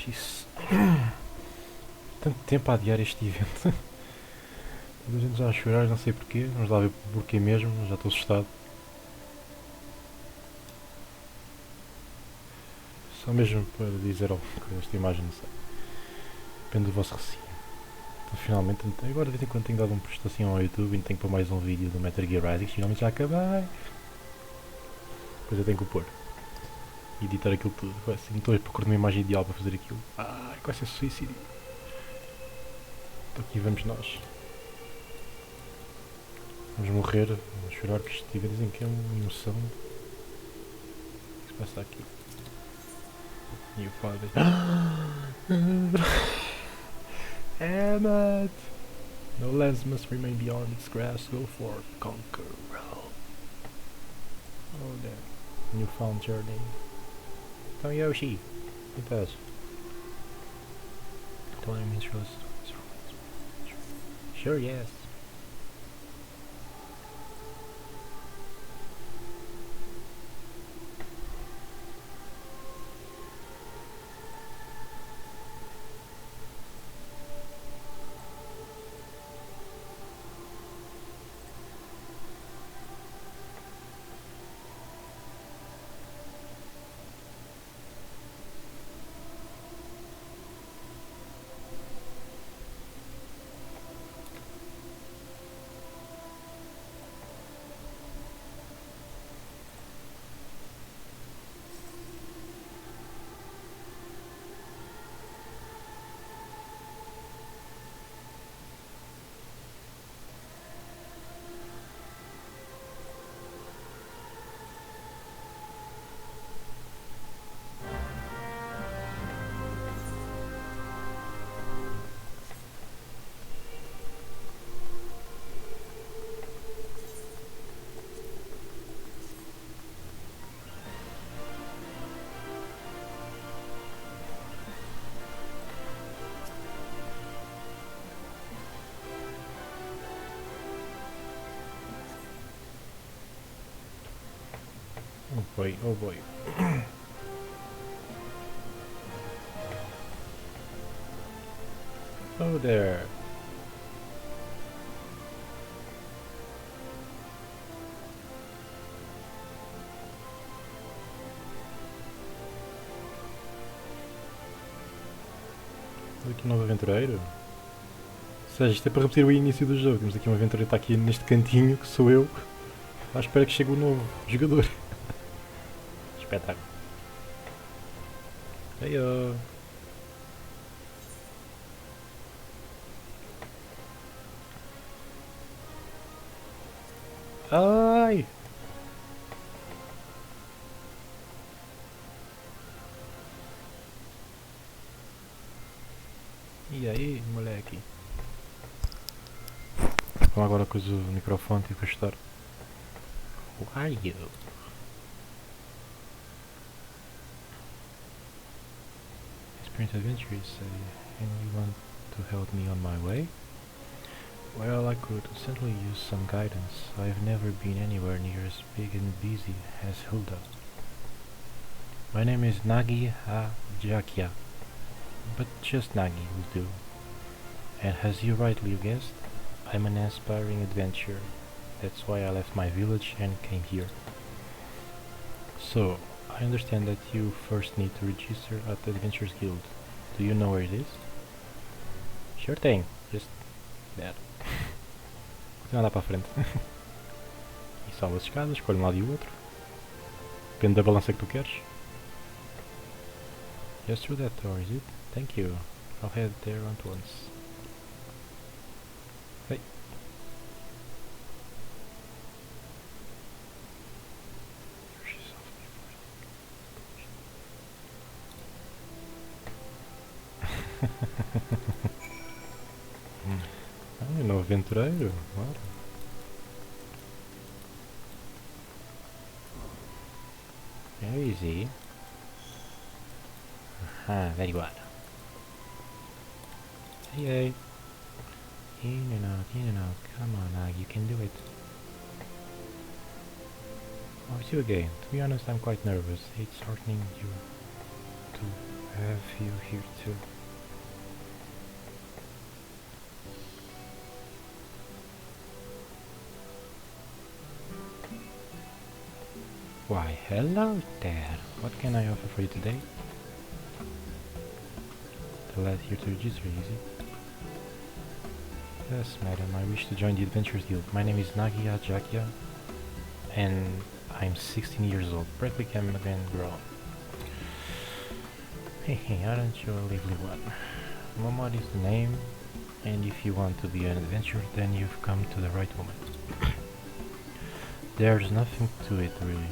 Isso. Tanto tempo a adiar este evento. Toda a gente já a chorar, não sei porquê. Vamos lá ver porquê mesmo, já estou assustado. Só mesmo para dizer alguma coisa, esta imagem, não sei. Depende do vosso receio. Então, finalmente, agora de vez em quando tenho dado uma prestação ao YouTube e tenho que pôr mais um vídeo do Metal Gear Rising. Finalmente já acabei. Depois eu tenho que o pôr. E editar aquilo tudo. Assim, estou a procurar uma imagem ideal para fazer aquilo. Ai, vai ser suicídio. Então aqui vamos nós. Vamos morrer, vamos chorar, que isto dizem que é uma emoção. O que se passa aqui? E o padre. Emmet! No lands must remain beyond its grasp. Go forth, conquer, realm. Oh, damn. Newfound journey. Então, Yoshi, o que estás? Don't let me trust. Sure, yes. Oh boy, oh boy. Oh there. Aqui um novo aventureiro. Ou seja, isto é para repetir o início do jogo. Temos aqui um aventureiro que está aqui neste cantinho, que sou eu. À espera que chegue o novo jogador. Espetáculo. Heyo. Ai! E aí, moleque? Vamos agora com o microfone e ajustar. Who are you? Experience adventures, and you want to help me on my way? Well, I could certainly use some guidance. I've never been anywhere near as big and busy as Hilda. My name is Nagi Hajakia, but just Nagi will do. And as you rightly guessed, I'm an aspiring adventurer. That's why I left my village and came here. So, I understand that you first need to register at the Adventurers Guild. Do you know where it is? Sure thing, just that. Vou andar para a frente. E sobe as escadas, escolhe um lado e o outro. Depende da balança que tu queres. Just through that door, is it? Thank you. I'll head there at once. Hey. Ah, novo aventureiro, claro. Very easy. Ah, very good. Hey. In and out. Come on, Nag, you can do it. Oh, it's you again. To be honest, I'm quite nervous. It's heartening you to have you here too. Why, hello there. What can I offer for you today? The lad here to register, easy. Yes, madam, I wish to join the Adventurers Guild. My name is Nagia Jakia, and I'm 16 years old, practically and grown. Hehe, aren't you a lively one? Momod is the name, and if you want to be an adventurer, then you've come to the right woman. There's nothing to it, really.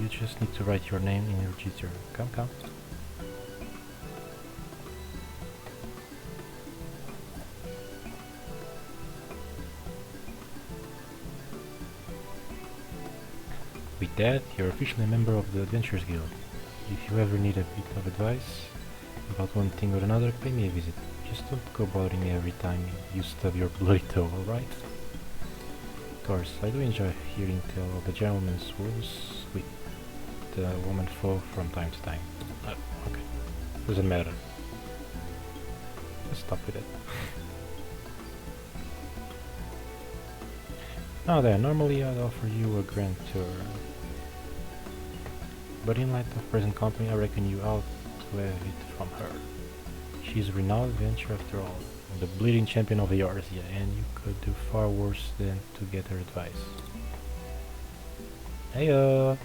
You just need to write your name in your register. Come, come. With that, you're officially a member of the Adventurers Guild. If you ever need a bit of advice about one thing or another, pay me a visit. Just don't go bothering me every time you stub your bloody toe, alright? Of course, I do enjoy hearing tell of the gentleman's woes with the woman folk from time to time. Okay. Doesn't matter. Let's stop with it. Now then, normally I'd offer you a grand tour. But in light of present company, I reckon you ought to have it from her. She's a renowned adventurer after all, the bleeding champion of the Yarzia, and you could do far worse than to get her advice. Heyo!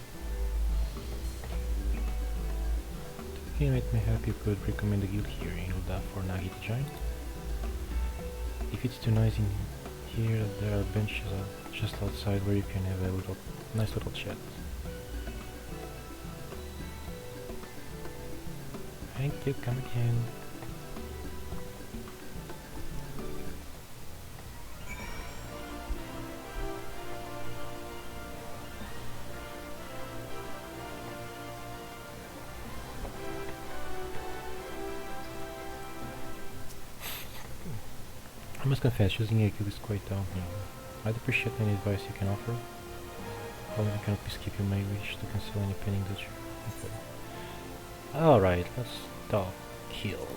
To begin with, mayhap you could recommend the guild here in Ulda for Nagi to join. If it's too noisy in here, there are benches just outside where you can have a nice little chat. Thank you, come again. I must confess, using a guild is quite daunting. I'd appreciate any advice you can offer. Following I cannot skip, you may wish to cancel any pending that you... Okay. Alright, let's talk guilds.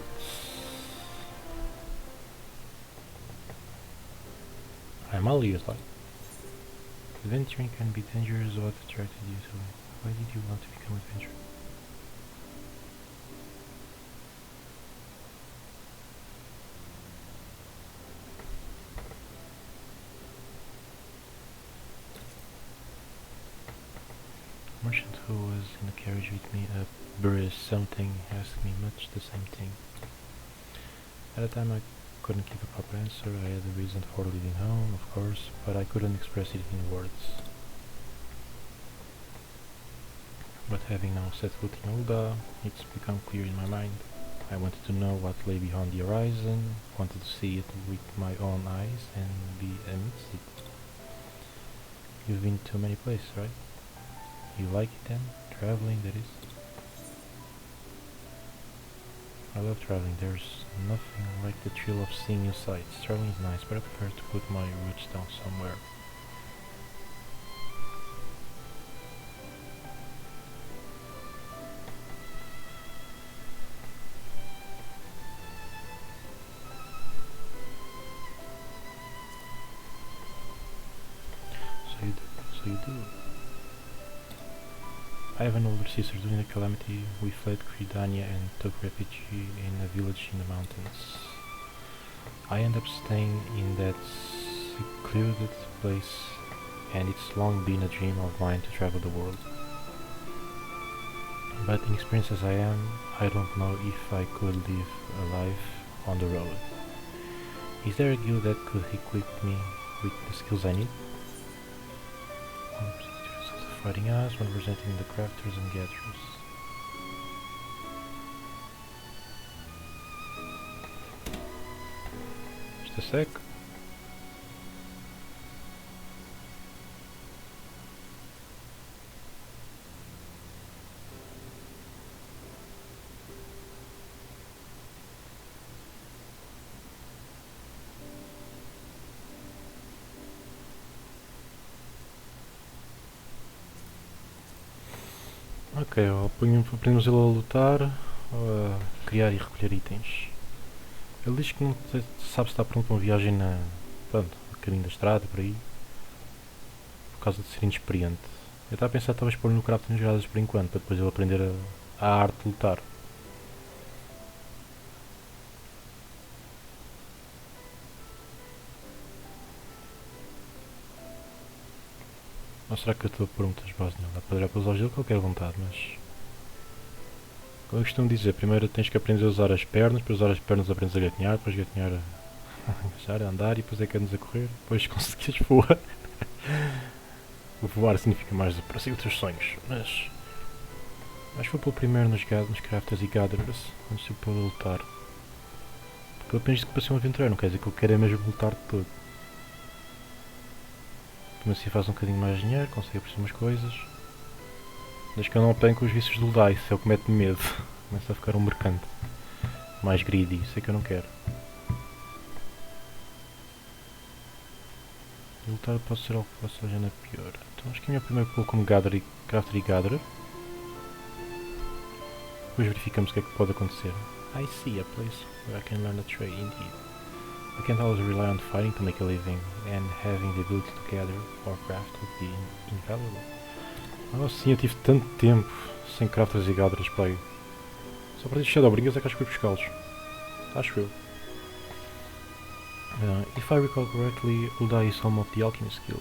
I'm all ears, like. Adventuring can be dangerous. What attracted you to it? Why did you want to become an adventurer? The merchant who was in the carriage with me at Burris something asked me much the same thing. At the time I couldn't give a proper answer. I had a reason for leaving home, of course, but I couldn't express it in words. But having now set foot in Ulda, it's become clear in my mind. I wanted to know what lay beyond the horizon, wanted to see it with my own eyes and be amidst it. You've been to many places, right? You like it then? Traveling, that is? I love traveling. There's nothing like the thrill of seeing new sights. Traveling is nice, but I prefer to put my roots down somewhere. So you do. I have an older sister. During the calamity, we fled Cridania and took refuge in a village in the mountains. I ended up staying in that secluded place, and it's long been a dream of mine to travel the world. But inexperienced as I am, I don't know if I could live a life on the road. Is there a guild that could equip me with the skills I need? Fighting us, representing the crafters and gatherers. Just a sec. Ok, podemos ele a lutar. criar e recolher itens. Ele diz que não sabe se está pronto para uma viagem pronto, a caminho da estrada, por aí, por causa de ser inexperiente. Eu estava a pensar talvez pôr no craft nas jogadas por enquanto, para depois ele aprender a arte de lutar. Ou será que eu estou a pôr muitas bases nele? Dá para dar para usar o gelo a qualquer vontade, mas... Como eu costumo dizer, primeiro tens que aprender a usar as pernas, para usar as pernas aprendes a gatinhar, depois gatinhar a andar e depois é que andas a correr, depois conseguires voar. O voar significa mais para seguir os teus sonhos, mas... Acho que vou pôr primeiro nos crafters e gatherers, antes de eu pôr a lutar. Porque eu apenas disse que para ser um aventureiro, não quer dizer que eu quero é mesmo lutar de todo. Mas assim faz um bocadinho mais dinheiro, consegue apreciar umas coisas. Desde que eu não apanho com os vícios do dice, é o que mete medo. Começa a ficar um mercante. Mais greedy, isso é que eu não quero. Lutar pode ser algo que faça a agenda pior. Então acho que é melhor primeiro pô-lo como crafter e gatherer. Depois verificamos o que é que pode acontecer. I see a place where I can learn a trade indeed. I can't always rely on fighting to make a living, and having the ability to gather or craft would be invaluable. Oh sim, eu tive tanto tempo sem crafters e gatherers para aí. Só para estes Shadowbringers é que acho que fui buscá-los. Acho eu. If I recall correctly, Ulda is home of the alchemy skill.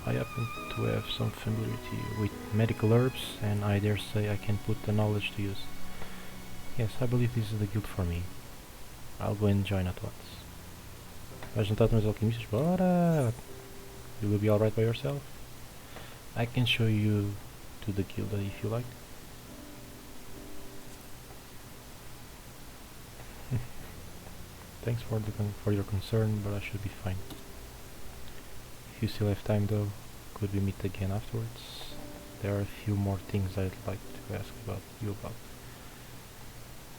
I happen to have some familiarity with medical herbs, and I dare say I can put the knowledge to use. Yes, I believe this is the guild for me. I'll go and join at once. Vais juntar-te meus alquimistas? Bora! You will be alright by yourself? I can show you to the guild if you like. Thanks for your concern, but I should be fine. If you still have time though, could we meet again afterwards? There are a few more things I'd like to ask you about.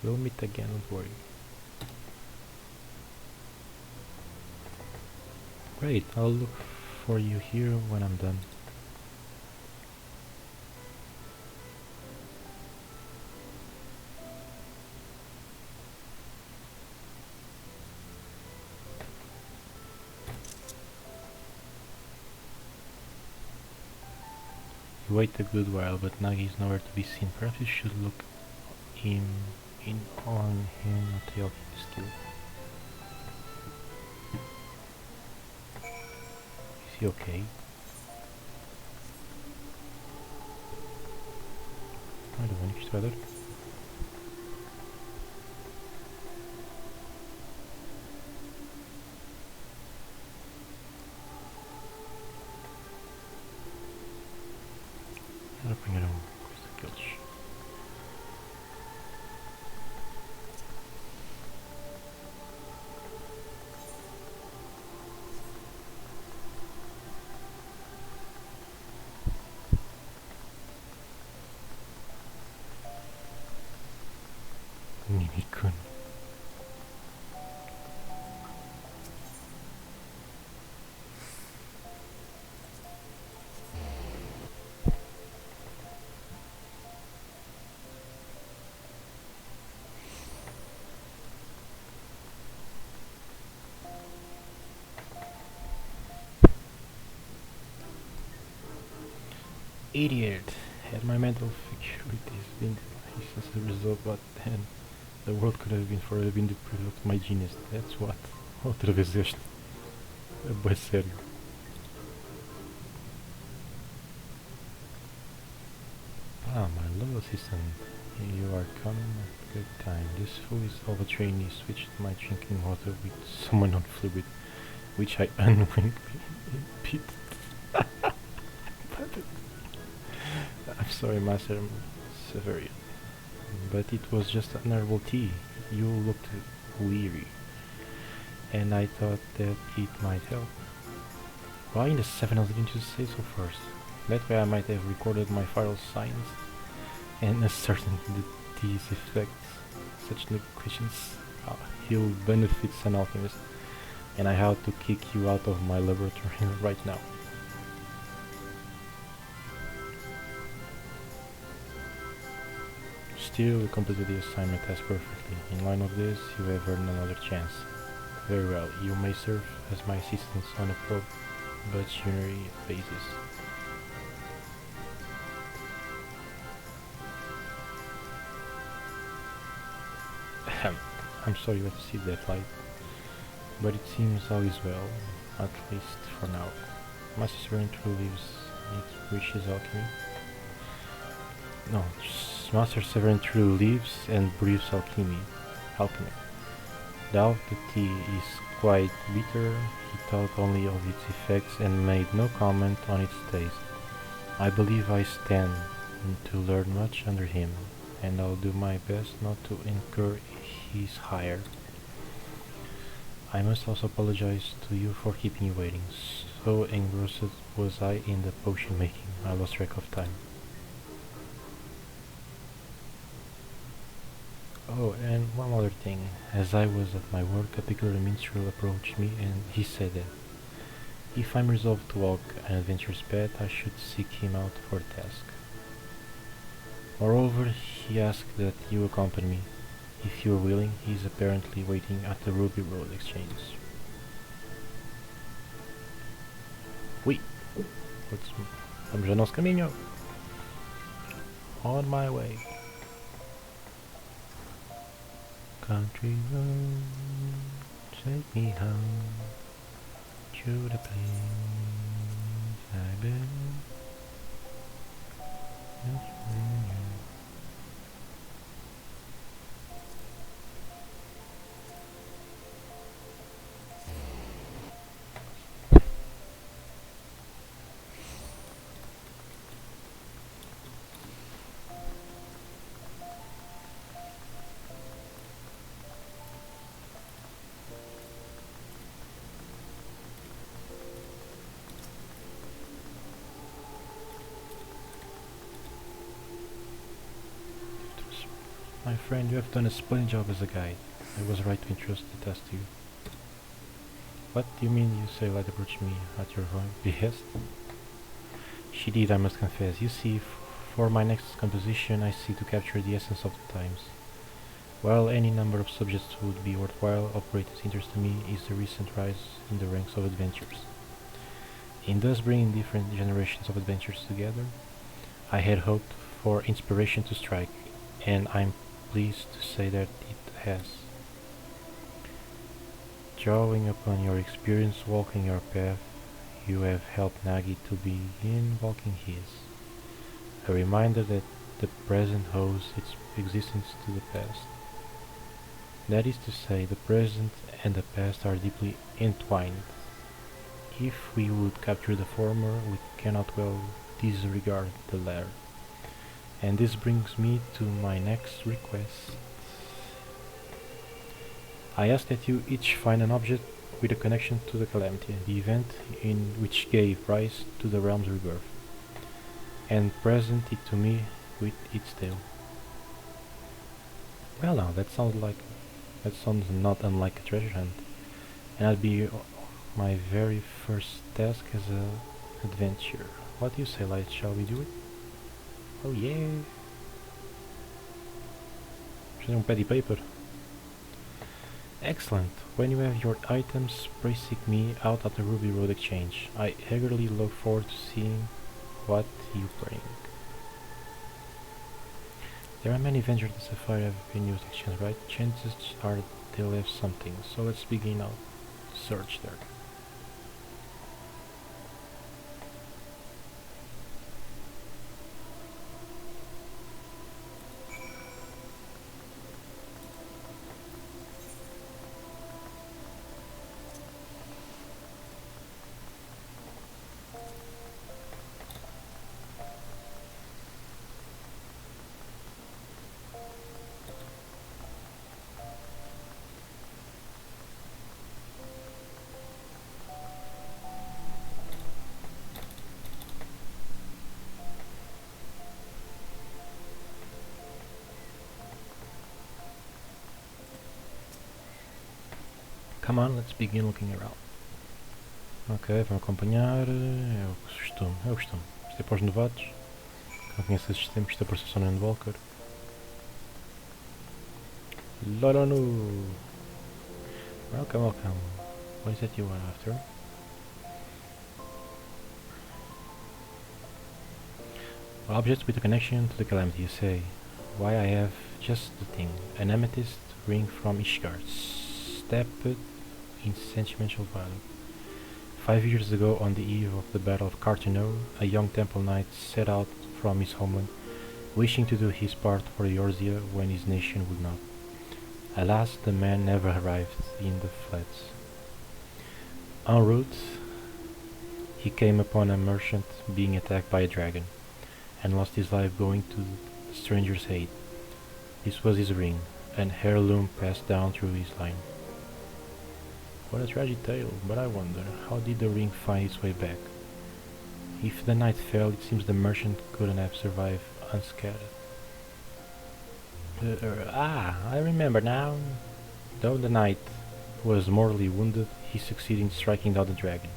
We'll meet again, don't worry. Great, I'll look for you here when I'm done. You wait a good while, but Nagi is nowhere to be seen. Perhaps you should look on him at the alchemy skill. Is he okay? Ora bem, que isto vai dar. Era apanhar coisa daqueles. Minion. Idiot! Had my mental faculties been devised as a result, but then the world could have forever been deprived of my genius. That's what. Outra vez este. É bem sério. Ah, my little assistant. You are coming at a good time. This fool is of a trainee switched my drinking water with someone on fluid, which I unwillingly impeted. I'm sorry, Master Severian, but it was just an herbal tea. You looked weary, and I thought that it might help. Why in the 7th didn't you say so first? That way I might have recorded my vital signs and ascertained that these effects, such negligence, heal benefits an alchemist, and I have to kick you out of my laboratory right now. Still, you completed the assignment task perfectly. In line of this, you have earned another chance. Very well, you may serve as my assistant on a probationary basis. Ahem. I'm sorry you had to see that light, but it seems all is well, at least for now. Master Severin truly lives it wishes alchemy. No, Master Severin truly lives and breathes alchemy. Doubt the tea is quite bitter. He thought only of its effects and made no comment on its taste. I believe I stand to learn much under him, and I'll do my best not to incur his ire. I must also apologize to you for keeping you waiting. So engrossed was I in the potion making, I lost track of time. Oh, and one other thing. As I was at my work, a peculiar minstrel approached me and he said that if I'm resolved to walk an adventurous path, I should seek him out for a task. Moreover, he asked that you accompany me. If you are willing, he is apparently waiting at the Ruby Road exchange. Ui! Estamos a nosso caminho! On my way! Country road, take me home to the place I've been. My friend, you have done a splendid job as a guide. I was right to entrust the task to you. What do you mean you say Light approached me at your behest? She did, I must confess. You see, for my next composition I seek to capture the essence of the times. While any number of subjects would be worthwhile, of greatest interest to me is the recent rise in the ranks of adventurers. In thus bringing different generations of adventurers together, I had hoped for inspiration to strike, and I'm pleased to say that it has. Drawing upon your experience walking your path, you have helped Nagi to begin walking his. A reminder that the present owes its existence to the past. That is to say, the present and the past are deeply entwined. If we would capture the former, we cannot well disregard the latter. And this brings me to my next request. I ask that you each find an object with a connection to the calamity, the event in which gave rise to the realm's rebirth, and present it to me with its tale. Well now, that sounds not unlike a treasure hunt, and that'd be my very first task as an adventurer. What do you say, Light? Shall we do it? Oh yeah! Fazer pad e paper. Excellent. When you have your items, pray seek me out at the Ruby Road exchange. I eagerly look forward to seeing what you bring. There are many adventures in Sapphire have been used exchange, right? Chances are they'll have something, so let's begin our search there. Come on, let's begin looking around. Ok, vão acompanhar. É o costume, Isto é para os novatos. Não conheço esse sistema, isto é para o Sonny Walker. Lolonu! Welcome, welcome. What is it you are after? Objects with a connection to the calamity, you say. Why, I have just the thing. An amethyst ring from Ishgard. Stepped in sentimental value. 5 years ago, on the eve of the Battle of Cartino, a young temple knight set out from his homeland, wishing to do his part for Eorzea when his nation would not. Alas, the man never arrived in the flats. En route, he came upon a merchant being attacked by a dragon, and lost his life going to the stranger's aid. This was his ring, an heirloom passed down through his line. What a tragic tale, but I wonder, how did the ring find its way back? If the knight fell, it seems the merchant couldn't have survived unscathed. I remember now. Though the knight was mortally wounded, he succeeded in striking down the dragon,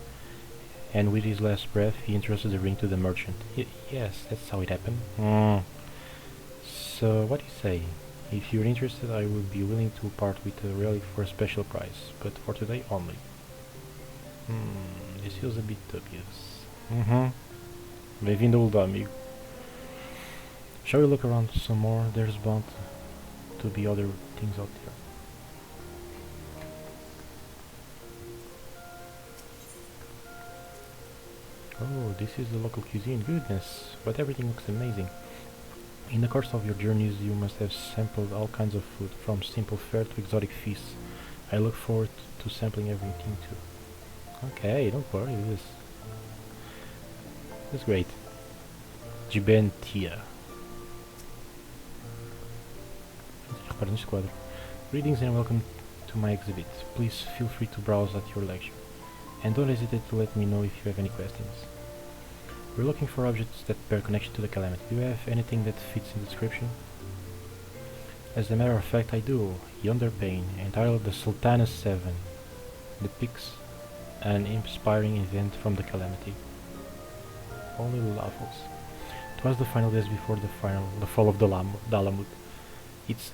and with his last breath he entrusted the ring to the merchant. Yes, that's how it happened. So, what do you say? If you're interested, I would be willing to part with a relic for a special price, but for today only. This feels a bit dubious. Bem-vindo, old amigo. Shall we look around some more? There's bound to be other things out there. Oh, this is the local cuisine. Goodness, but everything looks amazing. In the course of your journeys, you must have sampled all kinds of food, from simple fare to exotic feasts. I look forward to sampling everything too. Okay, don't worry, this is great. Gibentia. Greetings and welcome to my exhibit. Please feel free to browse at your leisure. And don't hesitate to let me know if you have any questions. We're looking for objects that bear connection to the calamity. Do you have anything that fits in the description? As a matter of fact, I do. Yonder pane, entitled the Sultana 7, depicts an inspiring event from the calamity. Only levels. It was the final days before the fall of the Dalamut. Its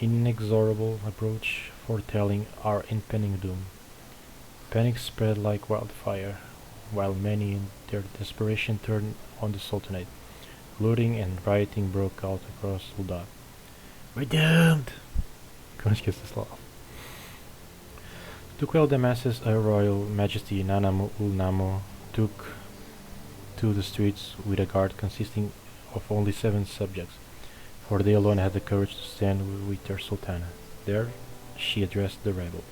inexorable approach foretelling our impending doom. Panic spread like wildfire, while many in their desperation turned on the Sultanate. Looting and rioting broke out across Ul'dah. We're doomed! To quell the masses, Her Royal Majesty Nanamu Ul'Namo took to the streets with a guard consisting of only 7 subjects, for they alone had the courage to stand with their Sultana. There she addressed the rebel.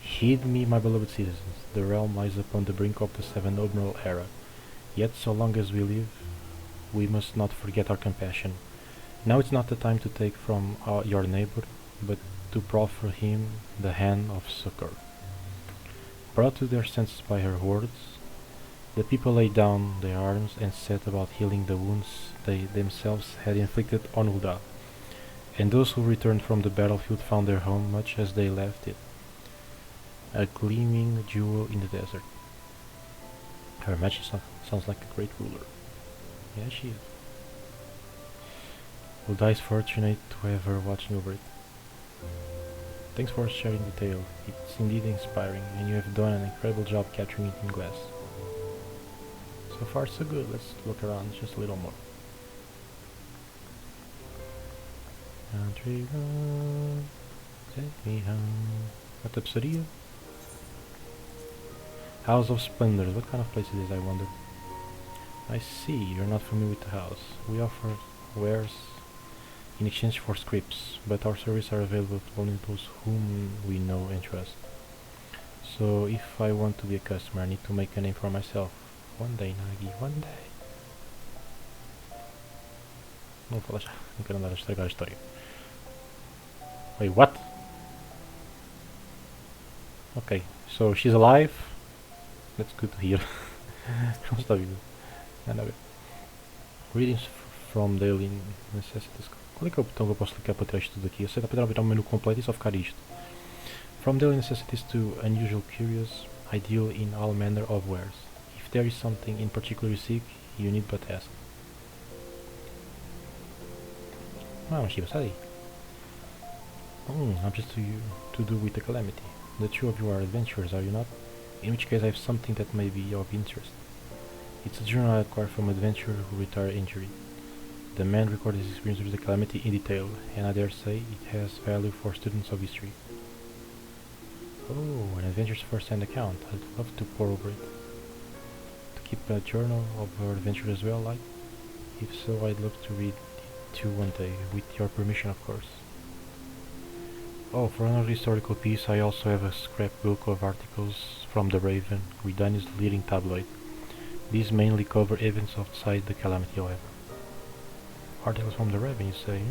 Heed me, my beloved citizens. The realm lies upon the brink of the 7th Admiral era. Yet so long as we live, we must not forget our compassion. Now it's not the time to take from your neighbor, but to proffer him the hand of succor. Brought to their senses by her words, the people laid down their arms and set about healing the wounds they themselves had inflicted on Ul'dah. And those who returned from the battlefield found their home much as they left it, a gleaming jewel in the desert. Her Majesty sounds like a great ruler. Yeah, she is. Ul'dah is fortunate to have her watching over it. Thanks for sharing the tale. It's indeed inspiring, and you have done an incredible job capturing it in glass. So far so good. Let's look around just a little more. Take me home. What up, Saria? House of Splendors. What kind of place it is, I wonder? I see, you're not familiar with the house. We offer wares in exchange for scripts, but our services are available to only those whom we know and trust. So if I want to be a customer, I need to make a name for myself. One day, Nagi, one day. Não vou falar já, não quero andar a estragar a história. Wait, what? Okay, so she's alive. That's good to hear. Não está viva. Nada a ver. Readings from Daily Necessities. Qual é que é o botão que eu posso clicar para tirar isto tudo aqui? Eu sei que dá para virar o menu completo e só ficar isto. From Daily Necessities to Unusual Curious, I deal in all manner of wares. If there is something in particular you seek, you need but ask. Ah, mas Shiva, sai daí. I'm just to do with the calamity. The two of you are adventurers, are you not? In which case I have something that may be of interest. It's a journal I acquired from an adventurer who retired injured. The man recorded his experience with the calamity in detail, and I dare say it has value for students of history. Oh, an adventure's first-hand account. I'd love to pore over it. To keep a journal of our adventure as well, like? If so, I'd love to read it too one day, with your permission, of course. Oh, for another historical piece, I also have a scrapbook of articles from the Raven, Redani's leading tabloid. These mainly cover events outside the calamity, however. Articles from the Raven, you say?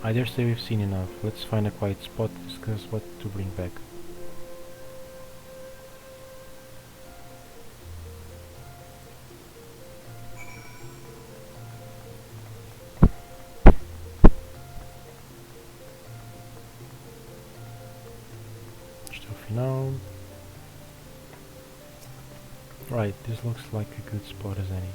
I dare say we've seen enough. Let's find a quiet spot to discuss what to bring back. Still final. Right, this looks like a good spot as any.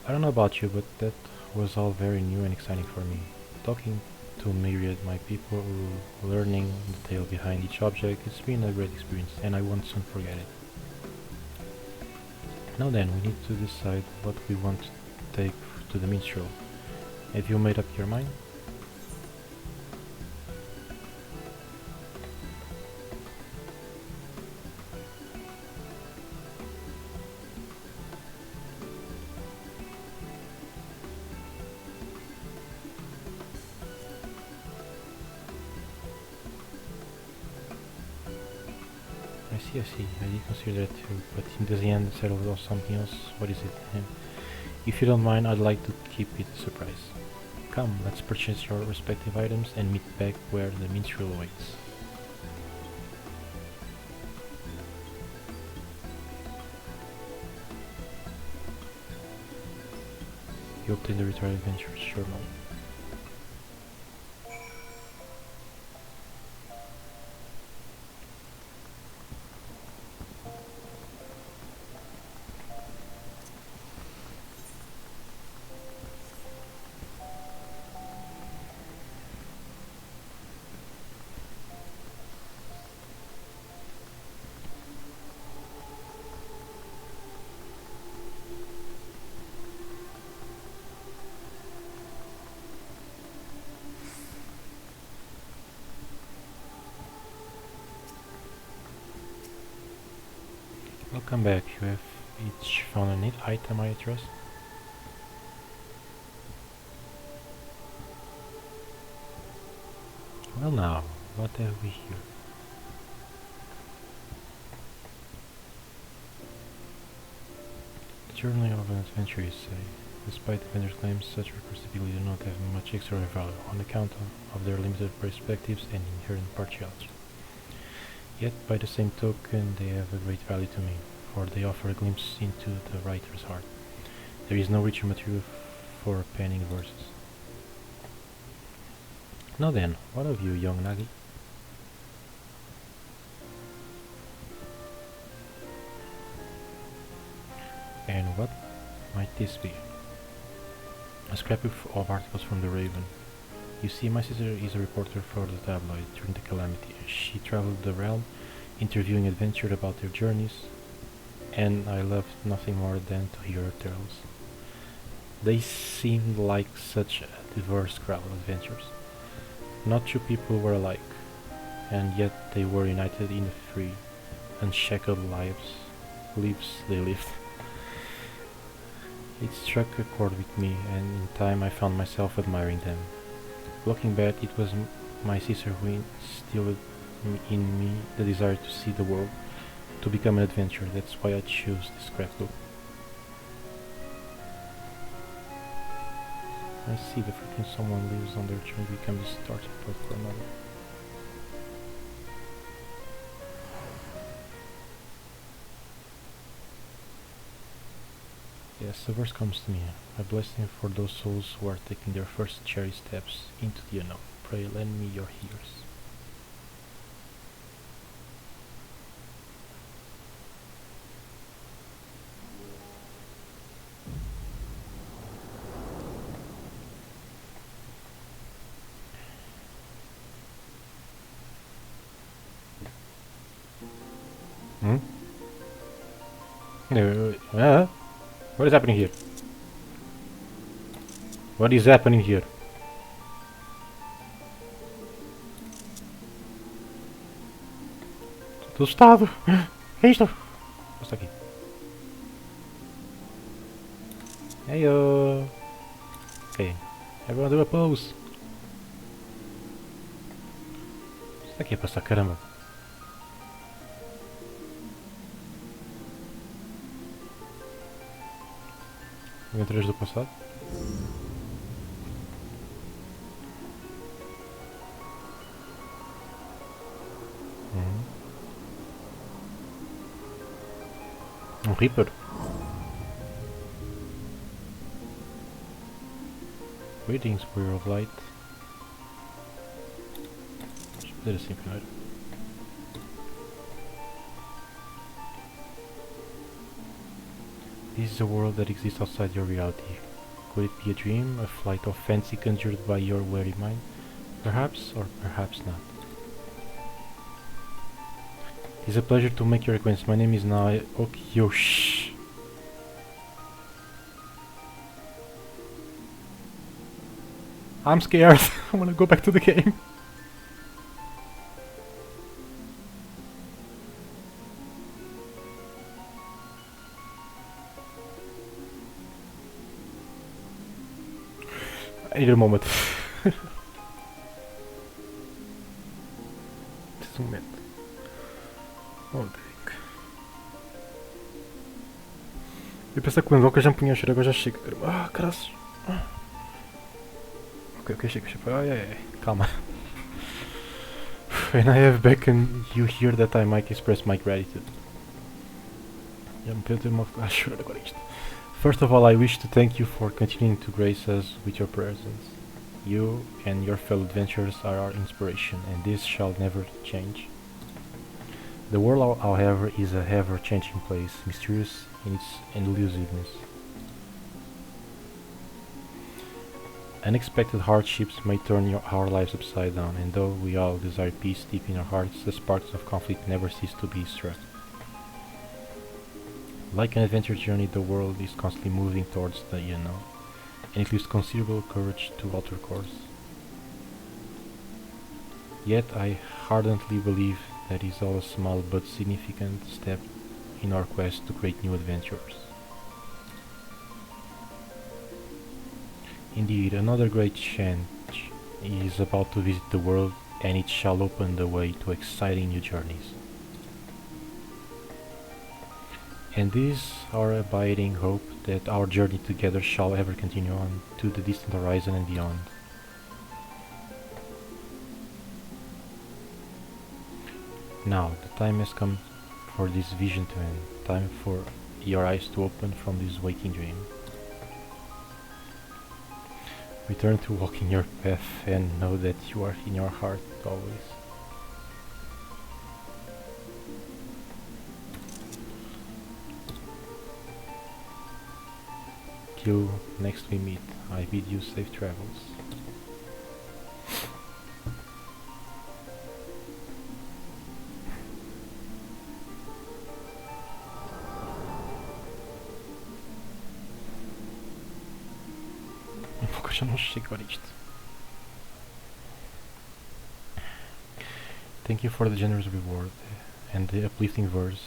I don't know about you, but that was all very new and exciting for me. Talking to myriad my people, learning the tale behind each object, it's been a great experience and I won't soon forget it. Now then, we need to decide what we want to take to the minstrel. Have you made up your mind? I see, I did consider that too, but in the end instead of something else, what is it? If you don't mind, I'd like to keep it a surprise. Come, let's purchase your respective items and meet back where the minstrel awaits. You obtain the retired adventurer's journal. Welcome back. You have each found a neat item, I trust? Well now, what have we here? Journey of an adventure, you say. Despite the vendor's claims, such records typically do not have much extra value on account of their limited perspectives and inherent partiality. Yet, by the same token, they have a great value to me, for they offer a glimpse into the writer's heart. There is no richer material for penning verses. Now then, what of you, young Nagi? And what might this be? A scrapbook of articles from the Raven. You see, my sister is a reporter for the tabloid during the calamity. She traveled the realm, interviewing adventurers about their journeys, and I loved nothing more than to hear her tales. They seemed like such a diverse crowd of adventurers. Not two people were alike, and yet they were united in the free, unshackled lives they lived. It struck a chord with me, and in time I found myself admiring them. Looking back, it was my sister who instilled in me the desire to see the world, to become an adventurer. That's why I chose this scrapbook. I see, the freaking someone lives on their journey becomes a starting point for another. Yes, the verse comes to me. A blessing for those souls who are taking their first cherry steps into the unknown. Pray lend me your ears. Hmm? No, what is happening here? What is happening here? Tô assustado! Que é isto? Está aqui. Heyo! Ok. Everyone do a pose! Está aqui a passar, caramba! Aventuras do passado? Reaper? Greetings, Warrior of Light. Deixa eu fazer assim primeiro. This is a world that exists outside your reality. Could it be a dream, a flight of fancy conjured by your weary mind? Perhaps, or perhaps not. It is a pleasure to make your acquaintance. My name is Okyosh. I'm scared. I wanna go back to the game. I need a moment. Just a moment. Oh, Dick. Eu pensei que o que já me punha a chorar, agora já chega. Ah, caraças. Ok, chega. Ai, ai, ai. Calma. When I have beckoned you here that I might express my gratitude. Já me perdeu uma... Ah, chorar agora isto. First of all, I wish to thank you for continuing to grace us with your presence. You and your fellow adventurers are our inspiration, and this shall never change. The world, however, is a ever-changing place, mysterious in its elusiveness. Unexpected hardships may turn our lives upside down, and though we all desire peace deep in our hearts, the sparks of conflict never cease to be struck. Like an adventure journey, the world is constantly moving towards the unknown, and it leaves considerable courage to alter course. Yet I ardently believe that is all a small but significant step in our quest to create new adventures. Indeed, another great change is about to visit the world, and it shall open the way to exciting new journeys. And this our abiding hope that our journey together shall ever continue on to the distant horizon and beyond. Now, the time has come for this vision to end, time for your eyes to open from this waking dream. Return to walking your path and know that you are in your heart always. Till next we meet, I bid you safe travels. Já não chego a isto. Thank you for the generous reward and the uplifting verse.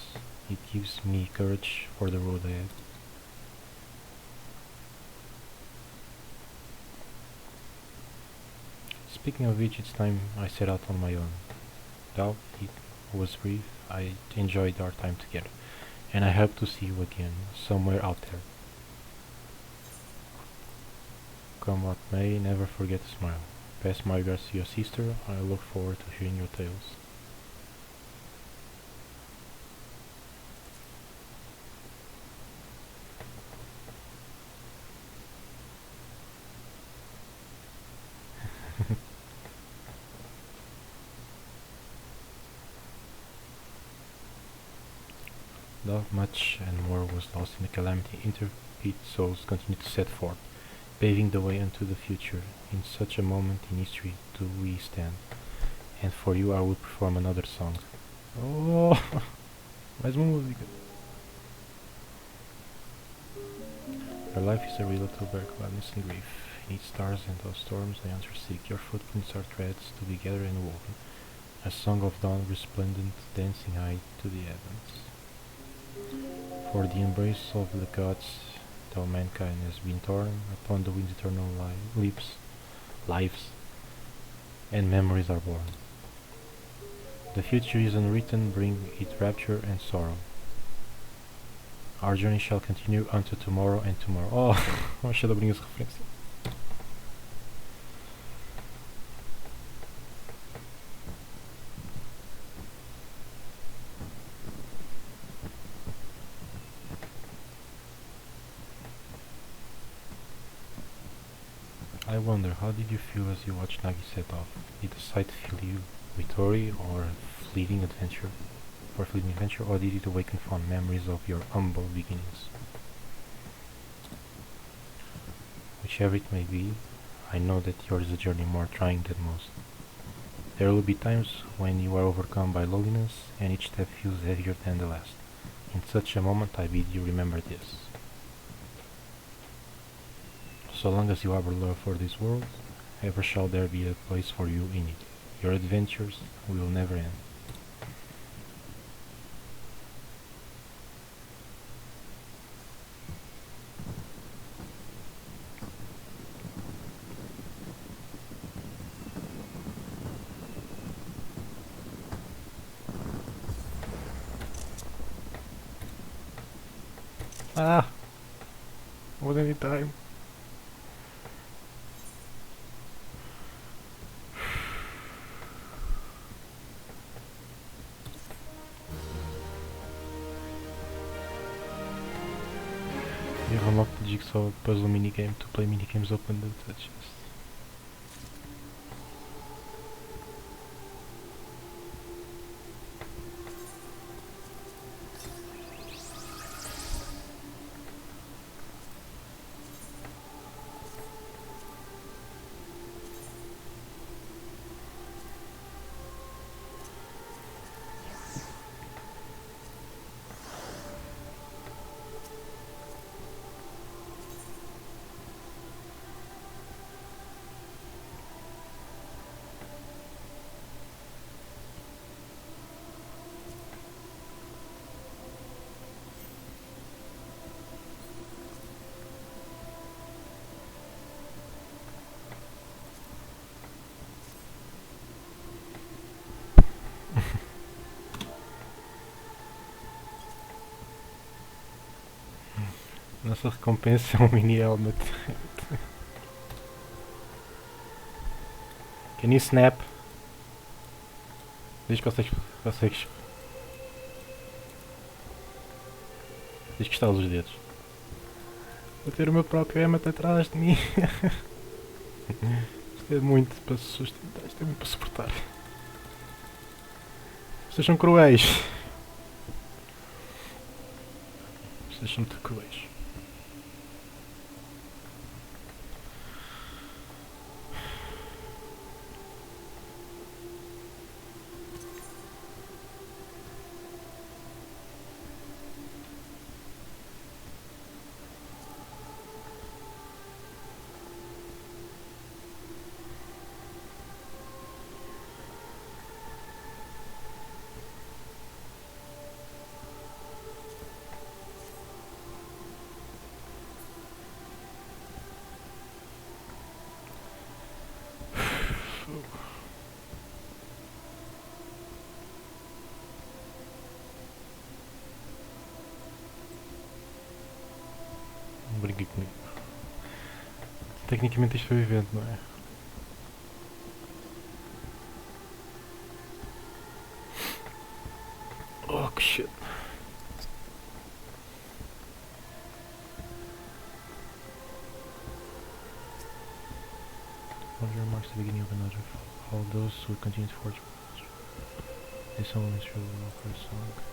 It gives me courage for the road ahead. Speaking of which, it's time I set out on my own. Though it was brief, I enjoyed our time together, and I hope to see you again, somewhere out there. Come what may, never forget to smile. Pass my regards to your sister. I look forward to hearing your tales. Though much and more was lost in the calamity, intrepid souls continued to set forth, paving the way unto the future. In such a moment in history do we stand, and for you I will perform another song. Oh! Mais uma música. Your life is a riddle to bear gladness and grief. In its stars and those storms the answers seek. Your footprints are threads to be gathered and woven. A song of dawn resplendent, dancing high to the heavens. For the embrace of the gods, though mankind has been torn, upon the wind's eternal lives, and memories are born. The future is unwritten, bring it rapture and sorrow. Our journey shall continue unto tomorrow and tomorrow. Oh, vamos deixar de abrir essa referência. I wonder, how did you feel as you watched Nagi set off? Did the sight fill you with worry or fleeting adventure? Or did it awaken fond memories of your humble beginnings? Whichever it may be, I know that yours is a journey more trying than most. There will be times when you are overcome by loneliness, and each step feels heavier than the last. In such a moment, I bid you remember this. So long as you harbor love for this world, ever shall there be a place for you in it. Your adventures will never end. Ah! Wasn't any time. You have unlocked the jigsaw puzzle minigame. To play minigames, open the chest. Nossa recompensa é um mini helmet. Can you snap? Diz que consegues. Diz que estalas os dedos. Vou ter o meu próprio emmet atrás de mim. Isto é muito para sustentar, isto é muito para suportar. Vocês são cruéis. Vocês são muito cruéis. Não brinque comigo. Tecnicamente isto foi evento, não é? Oh, que shit. One of your marks the beginning of another. All those who continue to forge. This song is really well for a song.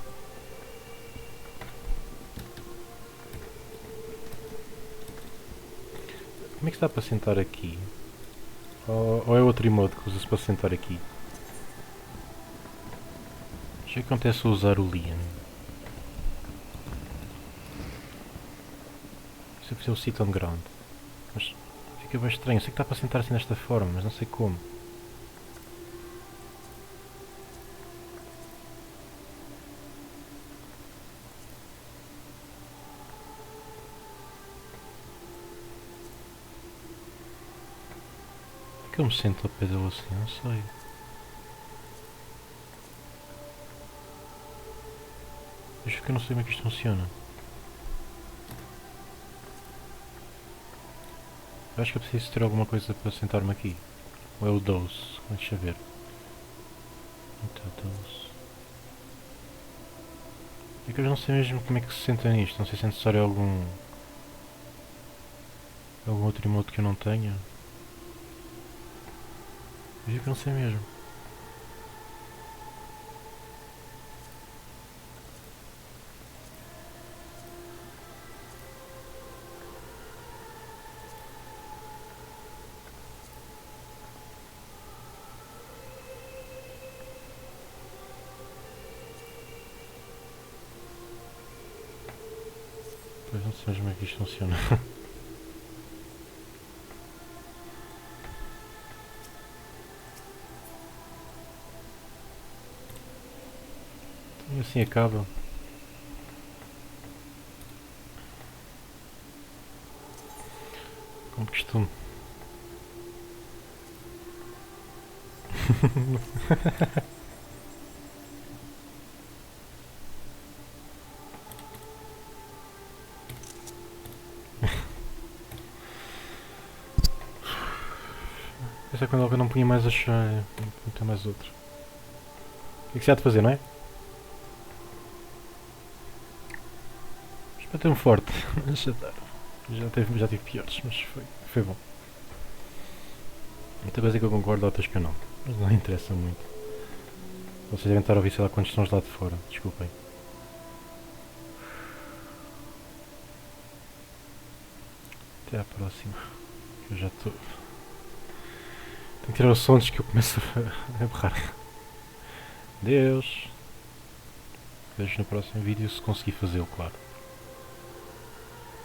Como é que está para sentar aqui? Ou é outro emote que usa-se para sentar aqui? O que acontece ao usar o Liam? Se eu fizer o sit on ground. Mas fica bem estranho. Eu sei que está para sentar assim desta forma, mas não sei como. Por que eu me sento ao pé dele assim? Não sei. Acho que eu não sei como é que isto funciona. Eu acho que eu preciso ter alguma coisa para sentar-me aqui. Ou é o 12? Deixa eu ver. Então, 12. É que eu não sei mesmo como é que se senta nisto. Não sei se é necessário algum outro emote que eu não tenha. Eu que não sei mesmo. Pois não sei mesmo como é que isto funciona. E assim acaba. Como costume. Essa é quando eu não punha mais a chave. Não tem mais outro. O que é que se há de fazer, não é? Espetei-me forte. Já tive piores, mas foi bom. Muita coisa que eu concordo, outras que eu não. Mas não interessa muito. Vocês devem estar a ouvir, sei lá, quantos estão lá de fora. Desculpem. Até à próxima. Eu já estou. Tenho que tirar os sons que eu começo a berrar. Deus. Vejo no próximo vídeo se conseguir fazê-lo, claro.